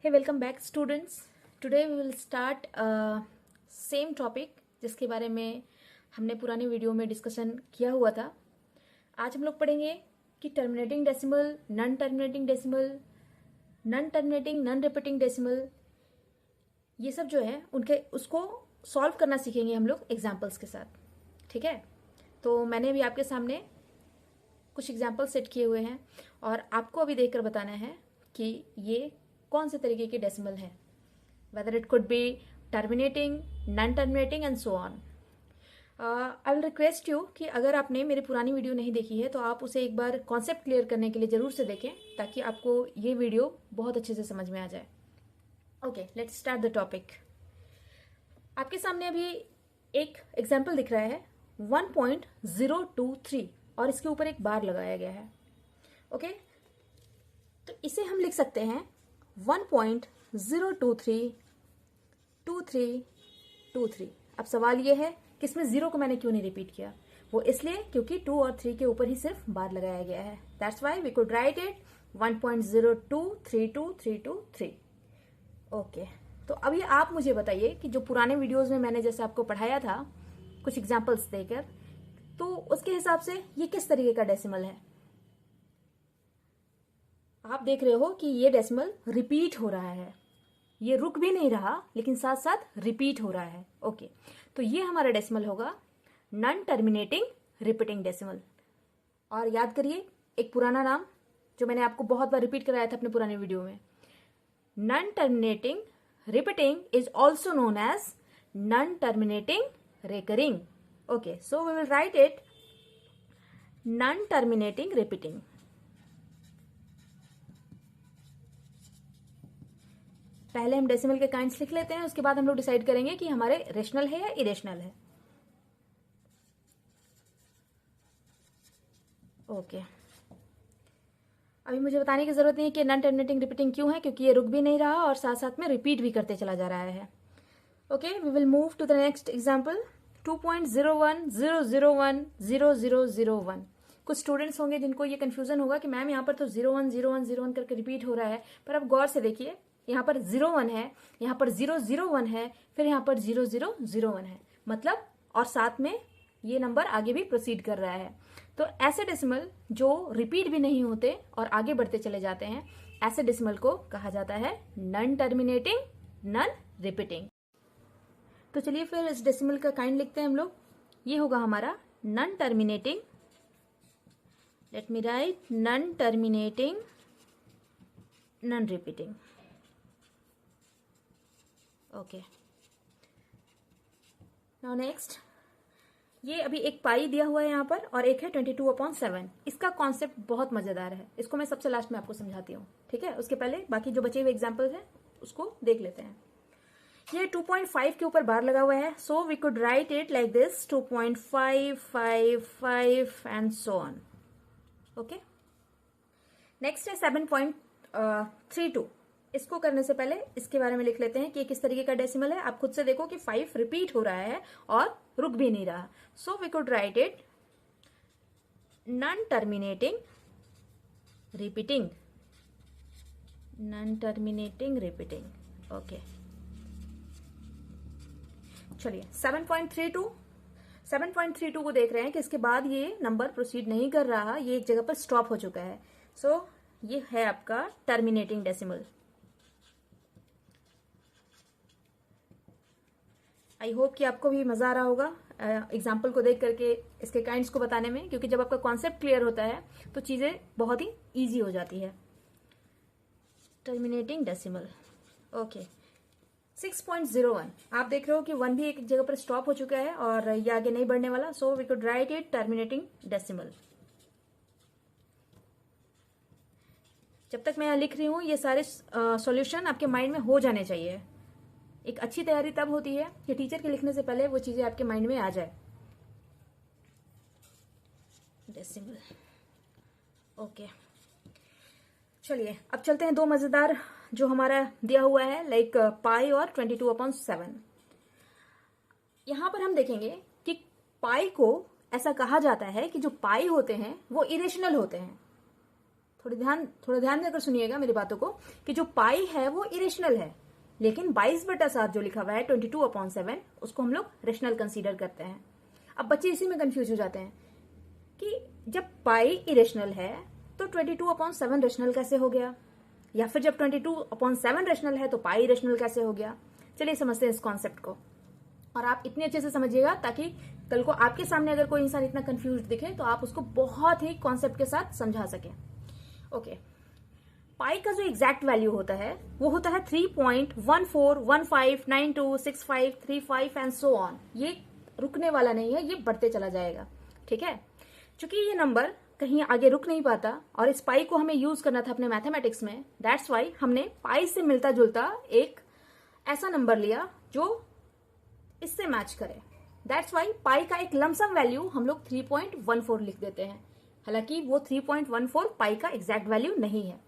Hey, welcome back students. Today we will start same topic जिसके बारे में हमने पुरानी वीडियो में डिस्कशन किया हुआ था. आज हम लोग पढ़ेंगे कि terminating decimal, non terminating decimal, non terminating, non repeating decimal, ये सब जो है उनके उसको सॉल्व करना सीखेंगे हम लोग एग्जाम्पल्स के साथ. ठीक है, तो मैंने भी आपके सामने कुछ एग्जाम्पल सेट किए हुए हैं और आपको अभी देखकर बताना है कि ये कौन से तरीके के डेसिमल है, weather it could B terminating, non terminating and so on. I will request you कि अगर आपने मेरी पुरानी वीडियो नहीं देखी है तो आप उसे एक बार कॉन्सेप्ट क्लियर करने के लिए जरूर से देखें ताकि आपको ये वीडियो बहुत अच्छे से समझ में आ जाए. Okay, let's start the topic. आपके सामने अभी एक एग्जाम्पल दिख रहा है 1.023 और इसके ऊपर एक बार लगाया गया है. ओके, तो इसे हम लिख सकते हैं 1.0232323. अब सवाल ये है कि इसमें जीरो को मैंने क्यों नहीं रिपीट किया. वो इसलिए क्योंकि 2 और 3 के ऊपर ही सिर्फ बार लगाया गया है. That's why we could write it 1.0232323. Okay, तो अभी आप मुझे बताइए कि जो पुराने वीडियोस में मैंने जैसे आपको पढ़ाया था कुछ एग्जांपल्स देकर, तो उसके हिसाब से ये किस तरीके का डेसिमल है. आप देख रहे हो कि ये डेसिमल रिपीट हो रहा है, ये रुक भी नहीं रहा लेकिन साथ साथ रिपीट हो रहा है. ओके, तो ये हमारा डेसिमल होगा नॉन टर्मिनेटिंग रिपीटिंग डेसिमल. और याद करिए एक पुराना नाम जो मैंने आपको बहुत बार रिपीट कराया था अपने पुराने वीडियो में, non terminating repeating is also known as non terminating recurring. Okay, so we will write it non terminating repeating. पहले हम डेसिमल के काइंड्स लिख लेते हैं, उसके बाद हम लोग डिसाइड करेंगे कि हमारे रेशनल है या इरेशनल है. ओके, अभी मुझे बताने की जरूरत नहीं है कि नॉन टर्मिनेटिंग रिपीटिंग क्यों है, क्योंकि ये रुक भी नहीं रहा और साथ साथ में रिपीट भी करते चला जा रहा है. Okay, we will move to the next example 2.0100100001. कुछ स्टूडेंट्स होंगे जिनको ये कंफ्यूजन होगा कि मैम यहाँ पर तो 010101 करके रिपीट हो रहा है, पर अब गौर से देखिए यहाँ पर 01 है, यहाँ पर 001 है, फिर यहाँ पर 0001 है, मतलब और साथ में ये नंबर आगे भी प्रोसीड कर रहा है. तो ऐसे डेसिमल जो रिपीट भी नहीं होते और आगे बढ़ते चले जाते हैं, ऐसे डेसिमल को कहा जाता है नॉन टर्मिनेटिंग, नॉन रिपीटिंग. तो चलिए फिर इस डेसिमल का काइंड लिखते हैं हम लोग. ये होगा हमारा non terminating. Let me right non terminating, non repeating. Okay, now next, ये अभी एक पाई दिया हुआ है यहाँ पर और एक है 22/7. इसका कॉन्सेप्ट बहुत मजेदार है, इसको मैं सबसे लास्ट में आपको समझाती हूँ. ठीक है, उसके पहले बाकी जो बचे हुए एग्जाम्पल्स हैं उसको देख लेते हैं. ये 2.5 के ऊपर बार लगा हुआ है, so we could write it like this 2.555 and so on. Okay, next है 7.32. इसको करने से पहले इसके बारे में लिख लेते हैं कि किस तरीके का डेसिमल है. आप खुद से देखो कि 5 रिपीट हो रहा है और रुक भी नहीं रहा. So we could write it non terminating repeating, non terminating repeating. Okay, चलिए 7.32 को देख रहे हैं कि इसके बाद ये नंबर प्रोसीड नहीं कर रहा, ये एक जगह पर स्टॉप हो चुका है. सो ये है आपका टर्मिनेटिंग डेसिमल. आई होप कि आपको भी मजा आ रहा होगा एग्जाम्पल को देख करके इसके काइंड्स को बताने में, क्योंकि जब आपका कॉन्सेप्ट क्लियर होता है तो चीजें बहुत ही इजी हो जाती है. Terminating decimal. ओके, 6.01. आप देख रहे हो कि 1 भी एक जगह पर स्टॉप हो चुका है और ये आगे नहीं बढ़ने वाला. So we could write it terminating decimal. जब तक मैं यहाँ लिख रही हूँ ये सारे सॉल्यूशन आपके माइंड में हो जाने चाहिए. एक अच्छी तैयारी तब होती है कि टीचर के लिखने से पहले वो चीजें आपके माइंड में आ जाए. डेसिमल. ओके, चलिए अब चलते हैं दो मजेदार जो हमारा दिया हुआ है, लाइक पाई और 22/7. यहां पर हम देखेंगे कि पाई को ऐसा कहा जाता है कि जो पाई होते हैं वो इरेशनल होते हैं. थोड़ा ध्यान देकर सुनिएगा मेरी बातों को, कि जो पाई है वो इरेशनल है, लेकिन 22/7 जो लिखा हुआ है 22/7 उसको हम लोग रेशनल कंसीडर करते हैं। अब बच्चे इसी में कंफ्यूज हो जाते हैं कि जब पाई इरेशनल है तो 22/7 रेशनल कैसे हो गया, या फिर जब 22/7 रेशनल है तो पाई रेशनल कैसे हो गया। चलिए समझते हैं इस कॉन्सेप्ट को, और आप इतने अच्छे से समझिएगा ताकि कल को आपके सामने अगर कोई इंसान इतना कंफ्यूज दिखे तो आप उसको बहुत ही कॉन्सेप्ट के साथ समझा सकें। ओके, पाई का जो एग्जैक्ट वैल्यू होता है वो होता है 3.1415926535 एंड सो ऑन। ये रुकने वाला नहीं है, ये बढ़ते चला जाएगा। ठीक है, क्योंकि ये नंबर कहीं आगे रुक नहीं पाता और इस पाई को हमें यूज करना था अपने मैथमेटिक्स में, दैट्स वाई हमने पाई से मिलता जुलता एक ऐसा नंबर लिया जो इससे मैच करे। दैट्स वाई पाई का एक लमसम वैल्यू हम लोग 3.14 लिख देते हैं, हालांकि वो 3.14 पाई का एग्जैक्ट वैल्यू नहीं है।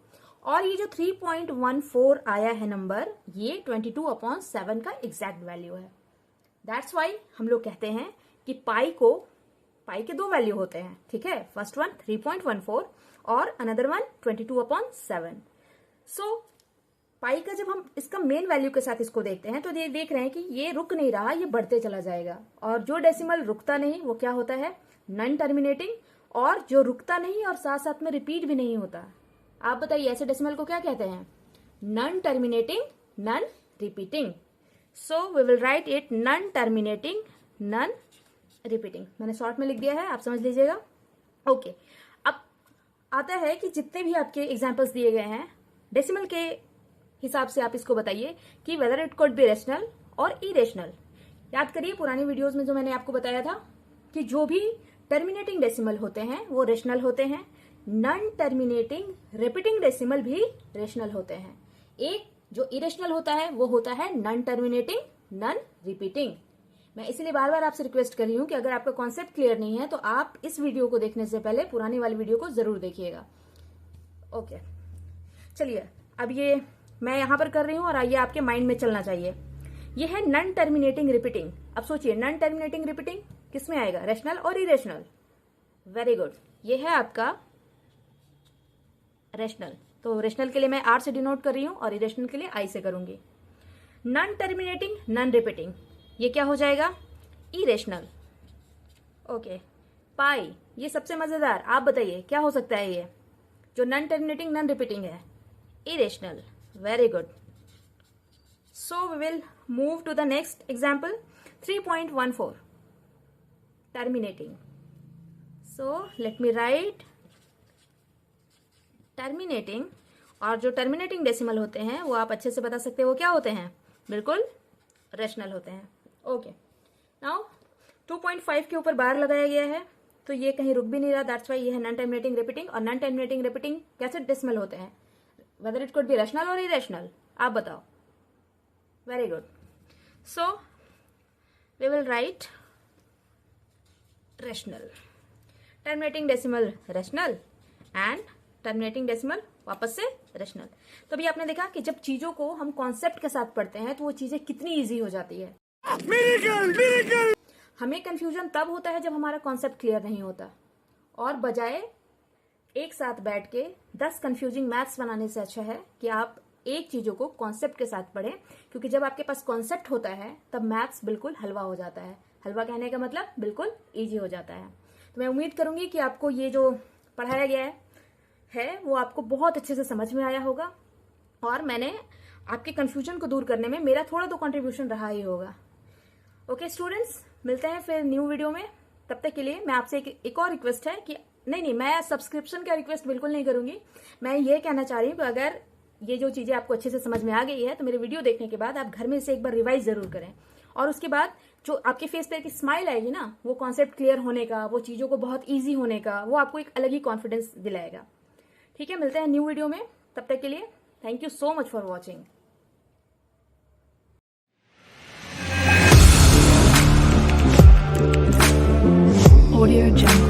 और ये जो 3.14 आया है नंबर, ये 22/7 का एग्जैक्ट वैल्यू है। दैट्स वाई हम लोग कहते हैं कि पाई के दो वैल्यू होते हैं। ठीक है, फर्स्ट वन 3.14 और अनदर वन 22/7। सो पाई का जब हम इसका मेन वैल्यू के साथ इसको देखते हैं तो ये देख रहे हैं कि ये रुक नहीं रहा, ये बढ़ते चला जाएगा। और जो डेसिमल रुकता नहीं वो क्या होता है, नॉन टर्मिनेटिंग, और जो रुकता नहीं और साथ साथ में रिपीट भी नहीं होता, आप बताइए ऐसे डेसिमल को क्या कहते हैं, non terminating non repeating. So we will write it non terminating non repeating. मैंने शॉर्ट में लिख दिया है, आप समझ लीजिएगा। ओके, अब आता है कि जितने भी आपके एग्जाम्पल्स दिए गए हैं डेसिमल के हिसाब से आप इसको बताइए कि weather it could be rational और इरेशनल। याद करिए पुरानी वीडियोस में जो मैंने आपको बताया था कि जो भी टर्मिनेटिंग डेसिमल होते हैं वो रेशनल होते हैं, नॉन टर्मिनेटिंग रिपीटिंग डेसिमल भी रेशनल होते हैं। एक जो इरेशनल होता है वो होता है नॉन टर्मिनेटिंग नॉन रिपीटिंग। मैं इसलिए बार बार आपसे रिक्वेस्ट कर रही हूं कि अगर आपका कॉन्सेप्ट क्लियर नहीं है तो आप इस वीडियो को देखने से पहले पुरानी वाली वीडियो को जरूर देखिएगा। ओके, चलिए अब ये मैं यहां पर कर रही हूं और आइए आपके माइंड में चलना चाहिए। ये है नॉन टर्मिनेटिंग रिपीटिंग। अब सोचिए नॉन टर्मिनेटिंग रिपीटिंग किसमें आएगा, रेशनल और इरेशनल। वेरी गुड, ये है आपका रेशनल। तो रेशनल के लिए मैं आर से डिनोट कर रही हूं और इरेशनल के लिए आई से करूंगी। नॉन टर्मिनेटिंग नॉन रिपीटिंग, ये क्या हो जाएगा, इरेशनल। ओके, पाई, ये सबसे मजेदार, आप बताइए क्या हो सकता है ये जो नॉन टर्मिनेटिंग नॉन रिपीटिंग है, irrational. Very good. So we will move to the next example, 3.14 terminating. So let me write terminating, और जो terminating डेसिमल होते हैं वो आप अच्छे से बता सकते हैं वो क्या होते हैं, बिल्कुल रेशनल होते हैं। ओके, नाउ 2.5 के ऊपर बार लगाया गया है तो ये कहीं रुक भी नहीं रहा, दैट्स वाई ये है नॉन टर्मिनेटिंग रिपीटिंग। और नॉन टर्मिनेटिंग रिपीटिंग कैसे डेसिमल होते हैं, whether it could be rational और इरेशनल, आप बताओ। Very good, so we will write rational, terminating decimal rational and terminating decimal वापस से रेशनल। तो अभी आपने देखा कि जब चीजों को हम कॉन्सेप्ट के साथ पढ़ते हैं तो वो चीजें कितनी इजी हो जाती है। मिरेकल। हमें कंफ्यूजन तब होता है जब हमारा कॉन्सेप्ट क्लियर नहीं होता, और बजाय एक साथ बैठ के 10 कंफ्यूजिंग मैथ्स बनाने से अच्छा है कि आप एक चीजों को कॉन्सेप्ट के साथ पढ़ें, क्योंकि जब आपके पास कॉन्सेप्ट होता है तब मैथ्स बिल्कुल हलवा हो जाता है। हलवा कहने का मतलब बिल्कुल इजी हो जाता है। तो मैं उम्मीद करूंगी कि आपको ये जो पढ़ाया गया है वो आपको बहुत अच्छे से समझ में आया होगा, और मैंने आपके कंफ्यूजन को दूर करने में मेरा थोड़ा तो कंट्रीब्यूशन रहा ही होगा। ओके स्टूडेंट्स, मिलते हैं फिर न्यू वीडियो में। तब तक के लिए मैं आपसे एक और रिक्वेस्ट है कि नहीं, मैं सब्सक्रिप्शन का रिक्वेस्ट बिल्कुल नहीं करूंगी। मैं ये कहना चाह रही हूँ कि अगर ये जो चीजें आपको अच्छे से समझ में आ गई है तो मेरे वीडियो देखने के बाद आप घर में इसे एक बार रिवाइज जरूर करें, और उसके बाद जो आपके फेस पे एक स्माइल आएगी ना, वो कॉन्सेप्ट क्लियर होने का, वो चीजों को बहुत ईजी होने का, वो आपको एक अलग ही कॉन्फिडेंस दिलाएगा। ठीक है, मिलते हैं न्यू वीडियो में। तब तक के लिए thank you so much for watching. Audio Jungle.